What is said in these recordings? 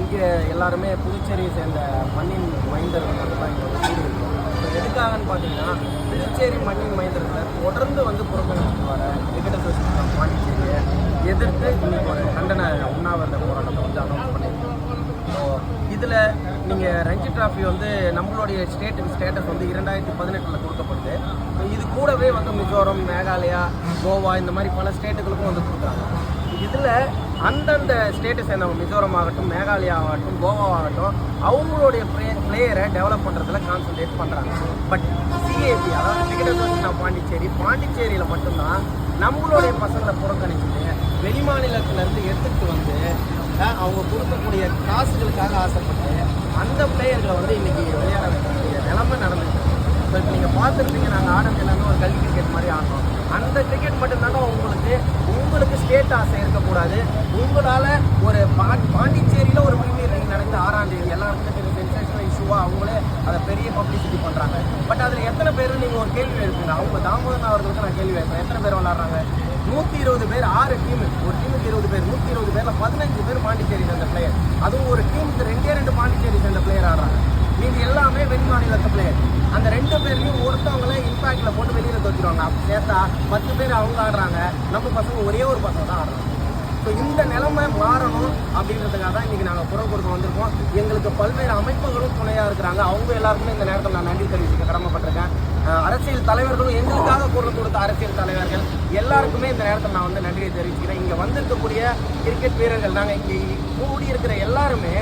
இங்கே எல்லாருமே புதுச்சேரியை சேர்ந்த மண்ணின் மைந்தர்கள் மட்டும்தான் இங்கே வந்து கூடியிருக்கோம். ஸோ எதுக்காகன்னு பார்த்தீங்கன்னா, புதுச்சேரி மண்ணின் மைந்தர்கள் தொடர்ந்து வந்து புறக்கணிச்சுட்டு வர கிரிக்கெட் அசோசியேஷன் பாண்டிச்சேரியை எதிர்த்து இன்னைக்கு ஒரு கண்டன உண்ணாவிரத போராட்டத்தை வந்து அனௌன்ஸ் பண்ணியிருக்கோம். ஸோ இதில் நீங்கள் ரஞ்சி டிராஃபி வந்து நம்மளுடைய ஸ்டேட்டஸ் வந்து 2018 கொடுக்கப்படுது. ஸோ இது கூடவே வந்து மிசோரம், மேகாலயா, கோவா இந்த மாதிரி பல ஸ்டேட்டுகளுக்கும் வந்து கொடுக்குறாங்க. இதில் அந்தந்த ஸ்டேட்டை சேர்ந்தவங்க மிசோரம் ஆகட்டும், மேகாலயா ஆகட்டும், கோவாவாகட்டும் அவங்களுடைய பிளேயரை டெவலப் பண்ணுறதுல கான்சன்ட்ரேட் பண்ணுறாங்க. பட் சிஏபி, அதாவது கிரிக்கெட் அசோசியேஷன் ஆஃப் பாண்டிச்சேரியில் மட்டும்தான் நம்மளுடைய பசங்களை புறக்கணிச்சுட்டு வெளிமாநிலத்திலேருந்து எடுத்துகிட்டு வந்து அவங்க கொடுக்கக்கூடிய காசுகளுக்காக ஆசைப்பட்டு அந்த பிளேயர்களை வந்து இன்றைக்கி விளையாட வைக்கக்கூடிய நிலைமை நடந்துச்சு. ஸோ இப்போ நீங்கள் பார்த்துருப்பீங்க, நாங்கள் ஆடுறது எல்லாமே ஒரு கல்வி கிரிக்கெட் மாதிரி ஆடுறோம். அந்த கிரிக்கெட் மட்டும்தாங்க உங்களுக்கு ஸ்டேட் ஆசை இருக்கக்கூடாது. உங்களால் ஒரு பாண்டிச்சேரியில் ஒரு பிரீமியர் லீக் நடந்து 6ஆம் தேதி எல்லாருக்குமே சென்சேஷனல் இஷ்யூவாக அவங்களே அதை பெரிய பப்ளிசிட்டி பண்ணுறாங்க. பட் அதில் எத்தனை பேர் நீங்கள் ஒரு கேள்வி எழுப்புங்க. அவங்க தாமோதரன் அவர்களுக்கு நான் கேள்வி வைப்பேன், எத்தனை பேர் விளாட்றாங்க? 120 பேர், 6 டீமு, ஒரு டீமுக்கு 20 பேர், 120 பேரில் 15 பேர் பாண்டிச்சேரி சேர்ந்த பிளேயர். அதுவும் ஒரு டீமுக்கு 2 பாண்டிச்சேரி சேர்ந்த பிளேயர் ஆடுறாங்க. மீது எல்லாமே வெளி மாநிலத்த பிளேயர். அந்த 2 பேர்லையும் ஒருத்தவங்களே இம்பாக்டில் போட்டு வெளியில் தோற்றிடுவாங்க. அப்படி சேர்த்தா 10 பேர் அவங்க ஆடுறாங்க, நம்ம பசங்க ஒரே ஒரு பசங்க தான் ஆடுறாங்க. ஸோ இந்த நிலைமை மாறணும் அப்படின்றதுக்காக தான் இன்றைக்கி நாங்கள் குரல் கொடுக்க வந்திருக்கோம். எங்களுக்கு பல்வேறு அமைப்புகளும் துணையாக இருக்கிறாங்க. அவங்க எல்லாருக்குமே இந்த நேரத்தில் நான் நன்றி தெரிவிக்க கடமைப்பட்டிருக்கேன். அரசியல் தலைவர்களும், எங்களுக்காக குரல் கொடுத்த அரசியல் தலைவர்கள் எல்லாருக்குமே இந்த நேரத்தில் நான் வந்து நன்றியை தெரிவிச்சுக்கிறேன். இங்கே வந்திருக்கக்கூடிய கிரிக்கெட் வீரர்கள், நாங்கள் இங்கே கூடி இருக்கிற எல்லாருமே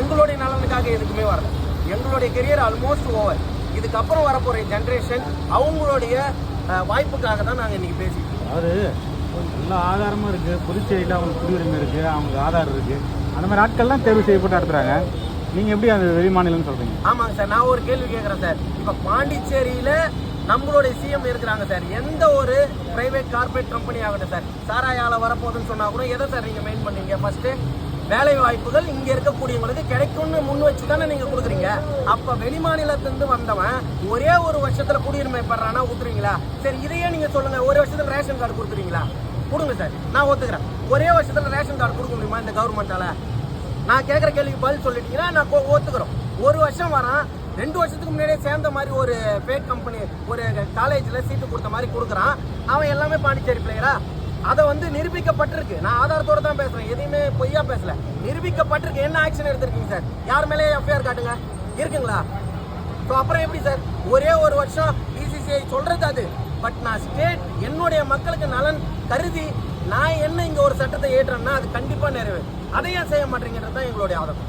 எங்களுடைய நலனுக்காக எதுக்குமே வரல. எங்களுடைய கெரியர் ஆல்மோஸ்ட் ஓவர். இதுக்கப்புறம் வரப்போகிற ஜென்ரேஷன் அவங்களுடைய வாய்ப்புக்காக தான் நாங்கள் இன்றைக்கி பேசிக்கிறோம். அதாவது எல்லா ஆதாரமும் இருக்குது, புதுச்சேரியில் அவங்களுக்கு குடியுரிமை இருக்குது, அவங்களுக்கு ஆதார் இருக்குது, அந்த மாதிரி ஆட்கள்லாம் தேர்வு செய்யப்பட்டு நடத்துகிறாங்க. நீங்கள் எப்படி அந்த வெளி மாநிலம்னு சொல்கிறீங்க? ஆமாங்க சார், நான் ஒரு கேள்வி கேட்குறேன் சார். இப்போ பாண்டிச்சேரியில் நம்மளுடைய சிஎம் இருக்கிறாங்க சார். எந்த ஒரு பிரைவேட் கார்பரேட் கம்பெனி ஆகட்டும் சார், சாராயால் வரப்போகுதுன்னு சொன்னால் கூட எதை சார் நீங்கள் மெயின் பண்ணீங்க? ஃபஸ்ட்டு வேலை வாய்ப்புகள் இங்கே இருக்கக்கூடியவங்களுக்கு கிடைக்கும்னு முன் வச்சு தானே நீங்கள் கொடுக்குறீங்க. அப்போ வெளி மாநிலத்திலிருந்து வந்தவன் ஒரே ஒரு வருஷத்தில் குடியுரிமை பெறானா ஊத்துறீங்களா? சரி, இதையே நீங்கள் சொல்லுங்கள், ஒரு வருஷத்தில் ரேஷன் கார்டு கொடுத்துறீங்களா? கொடுங்க சார், நான் ஒத்துக்கிறேன். ஒரே வருஷத்தில் ரேஷன் கார்டு கொடுக்க முடியுமா இந்த கவர்மெண்ட்டால்? நான் கேட்குற கேள்விக்கு பதில் சொல்லிட்டீங்கன்னா நான் ஒத்துக்கிறோம். ஒரு வருஷம் வரான், 2 வருஷத்துக்கு முன்னாடியே சேர்ந்த மாதிரி ஒரு ஃபேக் கம்பெனி ஒரு காலேஜில் சீட்டு கொடுத்த மாதிரி கொடுக்குறான். அவன் எல்லாமே பாண்டிச்சேரி பிளேயரா? அதை வந்து நிரூபிக்கப்பட்டிருக்கு. நான் ஆதாரத்தோடு தான் பேசுகிறேன், எதையுமே பொய்யா பேசல. நிரூபிக்கப்பட்டிருக்கு. என்ன ஆக்ஷன் எடுத்திருக்கீங்க சார்? யார் மேலே எஃப்ஐஆர் காட்டுங்க, இருக்குங்களா? ஸோ அப்புறம் எப்படி சார் ஒரே ஒரு வருஷம் பிசிசிஐ சொல்கிறது அது? பட் நான் ஸ்டேட் என்னுடைய மக்களுக்கு நலன் கருதி நான் என்ன இங்கே ஒரு சட்டத்தை ஏற்றுறேன்னா அது கண்டிப்பாக நிறைவேறும். அதையும் செய்ய மாட்டேங்கிறது தான் எங்களுடைய ஆதரவு.